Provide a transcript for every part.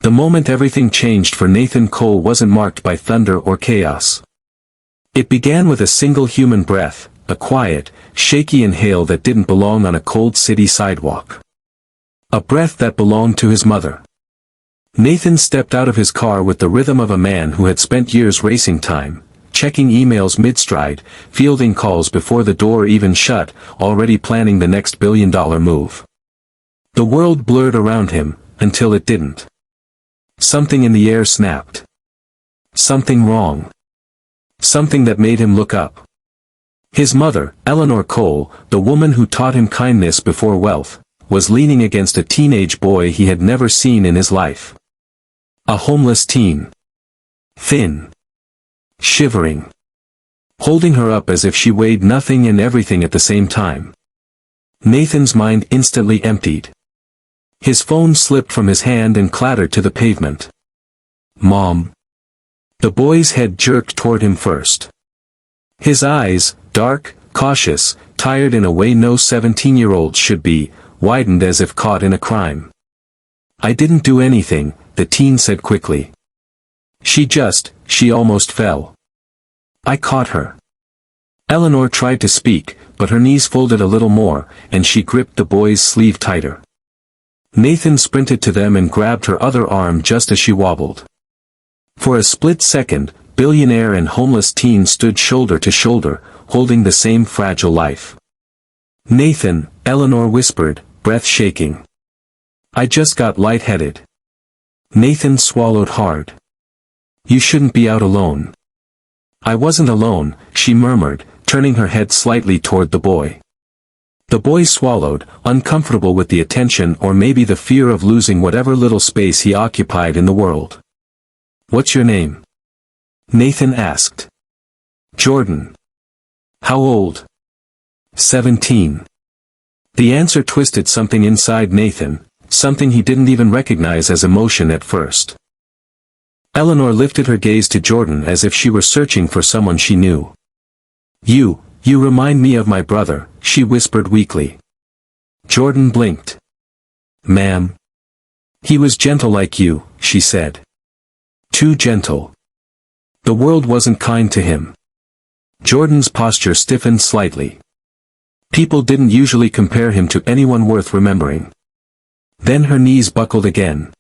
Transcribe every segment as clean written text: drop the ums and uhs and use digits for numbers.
The moment everything changed for Nathan Cole wasn't marked by thunder or chaos. It began with a single human breath, a quiet, shaky inhale that didn't belong on a cold city sidewalk. A breath that belonged to his mother. Nathan stepped out of his car with the rhythm of a man who had spent years racing time, checking emails mid-stride, fielding calls before the door even shut, already planning the next billion-dollar move. The world blurred around him, until it didn't. Something in the air snapped. Something wrong. Something that made him look up. His mother, Eleanor Cole, the woman who taught him kindness before wealth, was leaning against a teenage boy he had never seen in his life. A homeless teen. Thin. Shivering. Holding her up as if she weighed nothing and everything at the same time. Nathan's mind instantly emptied. His phone slipped from his hand and clattered to the pavement. Mom. The boy's head jerked toward him first. His eyes, dark, cautious, tired in a way no 17-year-old should be, widened as if caught in a crime. I didn't do anything, the teen said quickly. She almost fell. I caught her. Eleanor tried to speak, but her knees folded a little more, and she gripped the boy's sleeve tighter. Nathan sprinted to them and grabbed her other arm just as she wobbled. For a split second, billionaire and homeless teen stood shoulder to shoulder, holding the same fragile life. Nathan, Eleanor whispered, breath shaking. I just got lightheaded. Nathan swallowed hard. You shouldn't be out alone. I wasn't alone, she murmured, turning her head slightly toward the boy. The boy swallowed, uncomfortable with the attention or maybe the fear of losing whatever little space he occupied in the world. What's your name? Nathan asked. Jordan. How old? 17. The answer twisted something inside Nathan, something he didn't even recognize as emotion at first. Eleanor lifted her gaze to Jordan as if she were searching for someone she knew. You remind me of my brother, she whispered weakly. Jordan blinked. Ma'am. He was gentle like you, she said. Too gentle. The world wasn't kind to him. Jordan's posture stiffened slightly. People didn't usually compare him to anyone worth remembering. Then her knees buckled again.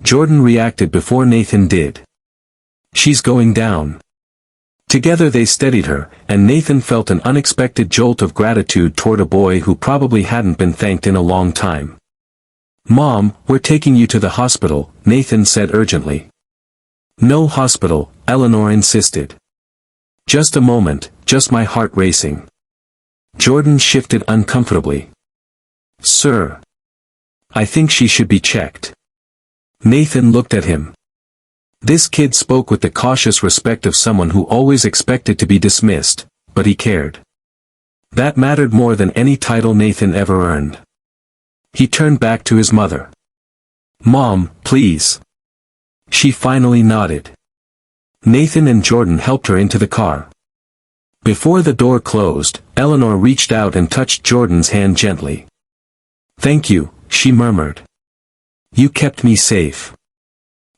Jordan reacted before Nathan did. She's going down. Together they steadied her, and Nathan felt an unexpected jolt of gratitude toward a boy who probably hadn't been thanked in a long time. Mom, we're taking you to the hospital, Nathan said urgently. No hospital, Eleanor insisted. Just a moment, just my heart racing. Jordan shifted uncomfortably. Sir. I think she should be checked. Nathan looked at him. This kid spoke with the cautious respect of someone who always expected to be dismissed, but he cared. That mattered more than any title Nathan ever earned. He turned back to his mother. Mom, please. She finally nodded. Nathan and Jordan helped her into the car. Before the door closed, Eleanor reached out and touched Jordan's hand gently. Thank you, she murmured. You kept me safe.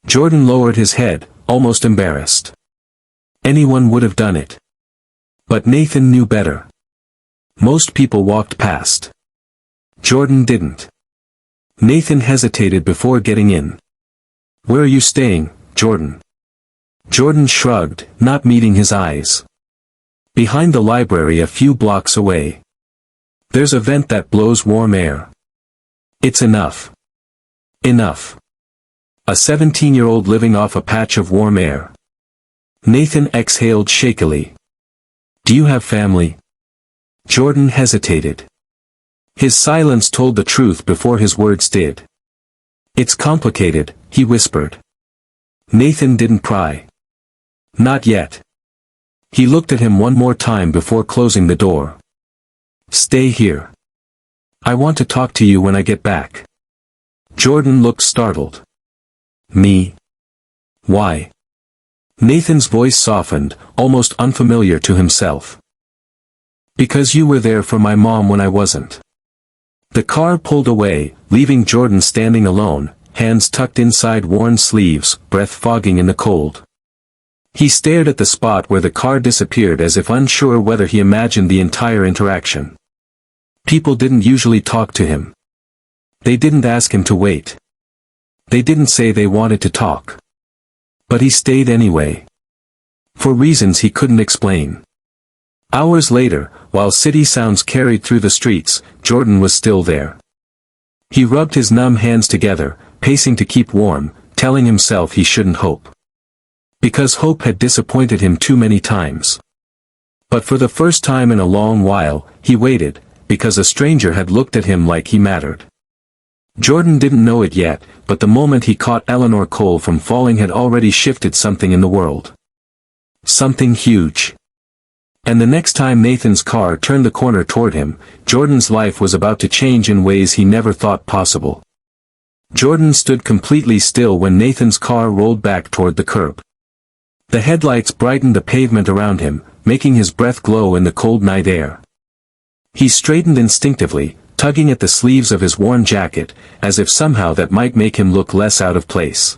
Jordan lowered his head, almost embarrassed. Anyone would have done it. But Nathan knew better. Most people walked past. Jordan didn't. Nathan hesitated before getting in. Where are you staying, Jordan? Jordan shrugged, not meeting his eyes. Behind the library a few blocks away. There's a vent that blows warm air. It's enough. Enough. A 17-year-old living off a patch of warm air. Nathan exhaled shakily. Do you have family? Jordan hesitated. His silence told the truth before his words did. It's complicated, he whispered. Nathan didn't pry. Not yet. He looked at him one more time before closing the door. Stay here. I want to talk to you when I get back. Jordan looked startled. Me? Why? Nathan's voice softened, almost unfamiliar to himself. Because you were there for my mom when I wasn't. The car pulled away, leaving Jordan standing alone, hands tucked inside worn sleeves, breath fogging in the cold. He stared at the spot where the car disappeared as if unsure whether he imagined the entire interaction. People didn't usually talk to him. They didn't ask him to wait. They didn't say they wanted to talk. But he stayed anyway. For reasons he couldn't explain. Hours later, while city sounds carried through the streets, Jordan was still there. He rubbed his numb hands together, pacing to keep warm, telling himself he shouldn't hope. Because hope had disappointed him too many times. But for the first time in a long while, he waited, because a stranger had looked at him like he mattered. Jordan didn't know it yet, but the moment he caught Eleanor Cole from falling had already shifted something in the world. Something huge. And the next time Nathan's car turned the corner toward him, Jordan's life was about to change in ways he never thought possible. Jordan stood completely still when Nathan's car rolled back toward the curb. The headlights brightened the pavement around him, making his breath glow in the cold night air. He straightened instinctively, tugging at the sleeves of his worn jacket, as if somehow that might make him look less out of place.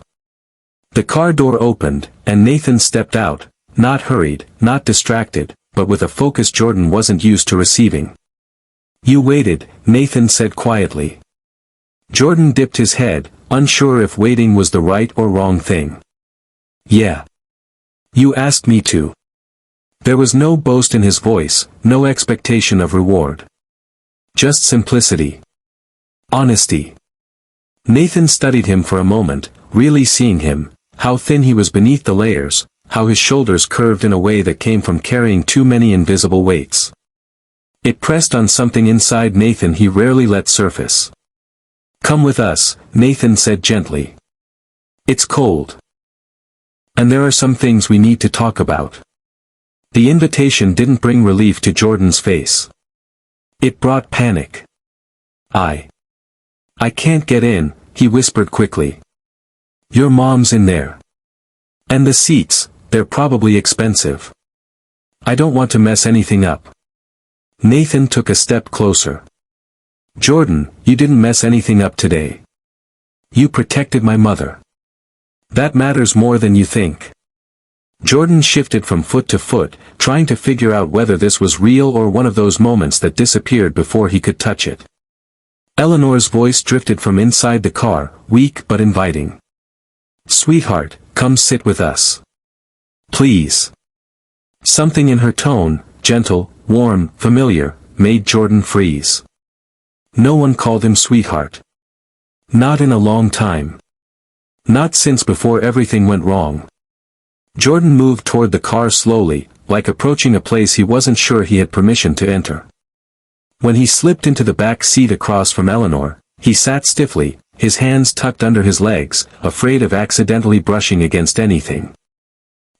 The car door opened, and Nathan stepped out, not hurried, not distracted, but with a focus Jordan wasn't used to receiving. "You waited," Nathan said quietly. Jordan dipped his head, unsure if waiting was the right or wrong thing. "Yeah. You asked me to." There was no boast in his voice, no expectation of reward. Just simplicity. Honesty. Nathan studied him for a moment, really seeing him, how thin he was beneath the layers, how his shoulders curved in a way that came from carrying too many invisible weights. It pressed on something inside Nathan he rarely let surface. "Come with us," Nathan said gently. "It's cold. And there are some things we need to talk about." The invitation didn't bring relief to Jordan's face. It brought panic. I can't get in," he whispered quickly. "Your mom's in there. And the seats, they're probably expensive. I don't want to mess anything up." Nathan took a step closer. "Jordan, you didn't mess anything up today. You protected my mother. That matters more than you think." Jordan shifted from foot to foot, trying to figure out whether this was real or one of those moments that disappeared before he could touch it. Eleanor's voice drifted from inside the car, weak but inviting. "Sweetheart, come sit with us. Please." Something in her tone, gentle, warm, familiar, made Jordan freeze. No one called him sweetheart. Not in a long time. Not since before everything went wrong. Jordan moved toward the car slowly, like approaching a place he wasn't sure he had permission to enter. When he slipped into the back seat across from Eleanor, he sat stiffly, his hands tucked under his legs, afraid of accidentally brushing against anything.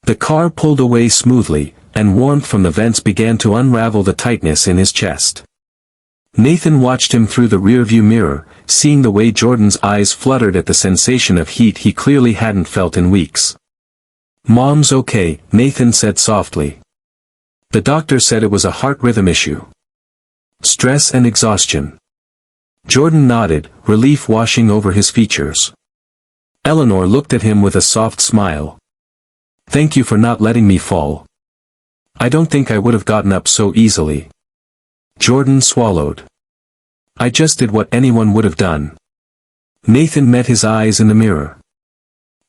The car pulled away smoothly, and warmth from the vents began to unravel the tightness in his chest. Nathan watched him through the rearview mirror, seeing the way Jordan's eyes fluttered at the sensation of heat he clearly hadn't felt in weeks. "Mom's okay," Nathan said softly. "The doctor said it was a heart rhythm issue. Stress and exhaustion." Jordan nodded, relief washing over his features. Eleanor looked at him with a soft smile. "Thank you for not letting me fall. I don't think I would have gotten up so easily." Jordan swallowed. "I just did what anyone would have done." Nathan met his eyes in the mirror.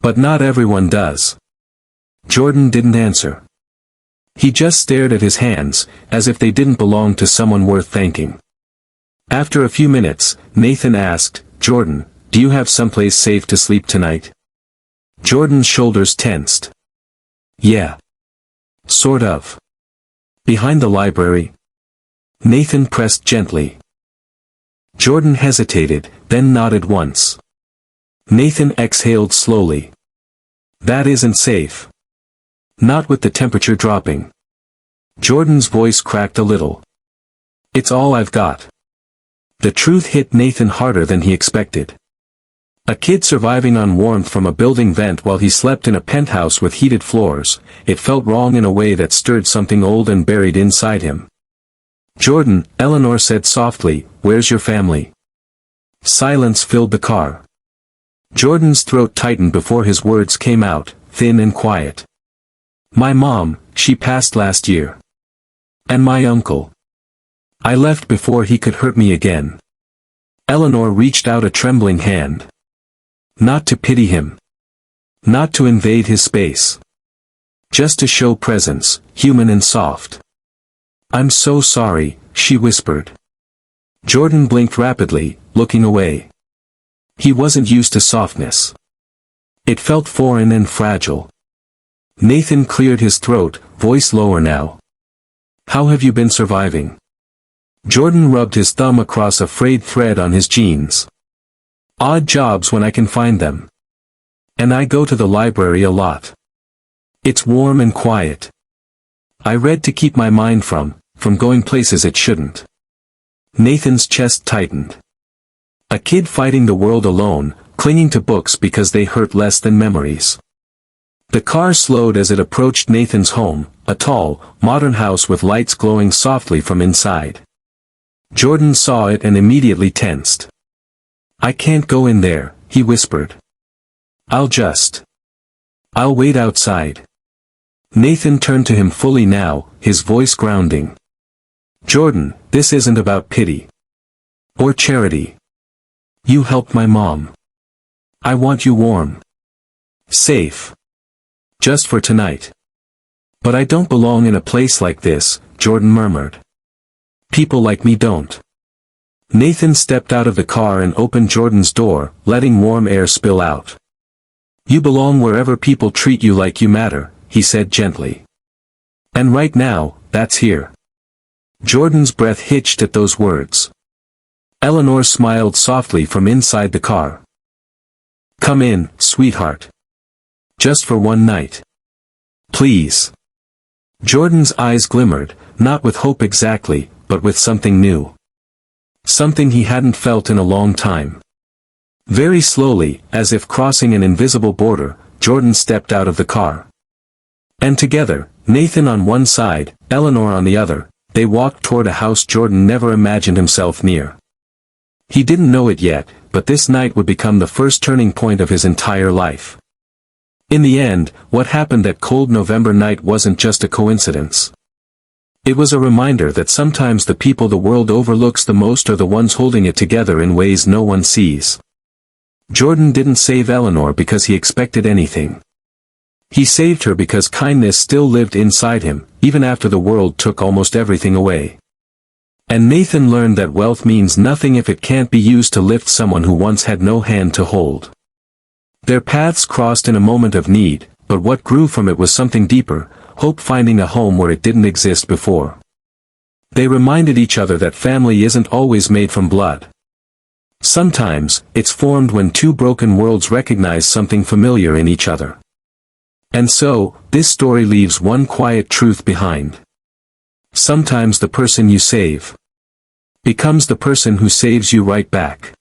"But not everyone does." Jordan didn't answer. He just stared at his hands, as if they didn't belong to someone worth thanking. After a few minutes, Nathan asked, "Jordan, do you have someplace safe to sleep tonight?" Jordan's shoulders tensed. "Yeah. Sort of. Behind the library." Nathan pressed gently. Jordan hesitated, then nodded once. Nathan exhaled slowly. "That isn't safe. Not with the temperature dropping." Jordan's voice cracked a little. "It's all I've got." The truth hit Nathan harder than he expected. A kid surviving on warmth from a building vent while he slept in a penthouse with heated floors, it felt wrong in a way that stirred something old and buried inside him. "Jordan," Eleanor said softly, "where's your family?" Silence filled the car. Jordan's throat tightened before his words came out, thin and quiet. My mom, she passed last year. And my uncle. I left before he could hurt me again. Eleanor reached out a trembling hand. Not to pity him. Not to invade his space. Just to show presence, human and soft. I'm so sorry, she whispered. Jordan blinked rapidly, looking away. He wasn't used to softness. It felt foreign and fragile. Nathan cleared his throat, voice lower now. How have you been surviving? Jordan rubbed his thumb across a frayed thread on his jeans. Odd jobs when I can find them. And I go to the library a lot. It's warm and quiet. I read to keep my mind from going places it shouldn't. Nathan's chest tightened. A kid fighting the world alone, clinging to books because they hurt less than memories. The car slowed as it approached Nathan's home, a tall, modern house with lights glowing softly from inside. Jordan saw it and immediately tensed. I can't go in there, he whispered. I'll wait outside. Nathan turned to him fully now, his voice grounding. Jordan, this isn't about pity. Or charity. You helped my mom. I want you warm. Safe. Just for tonight. But I don't belong in a place like this, Jordan murmured. People like me don't. Nathan stepped out of the car and opened Jordan's door, letting warm air spill out. You belong wherever people treat you like you matter, he said gently. And right now, that's here. Jordan's breath hitched at those words. Eleanor smiled softly from inside the car. Come in, sweetheart. Just for one night. Please. Jordan's eyes glimmered, not with hope exactly, but with something new. Something he hadn't felt in a long time. Very slowly, as if crossing an invisible border, Jordan stepped out of the car. And together, Nathan on one side, Eleanor on the other, they walked toward a house Jordan never imagined himself near. He didn't know it yet, but this night would become the first turning point of his entire life. In the end, what happened that cold November night wasn't just a coincidence. It was a reminder that sometimes the people the world overlooks the most are the ones holding it together in ways no one sees. Jordan didn't save Eleanor because he expected anything. He saved her because kindness still lived inside him, even after the world took almost everything away. And Nathan learned that wealth means nothing if it can't be used to lift someone who once had no hand to hold. Their paths crossed in a moment of need, but what grew from it was something deeper, hope finding a home where it didn't exist before. They reminded each other that family isn't always made from blood. Sometimes, it's formed when two broken worlds recognize something familiar in each other. And so, this story leaves one quiet truth behind. Sometimes the person you save becomes the person who saves you right back.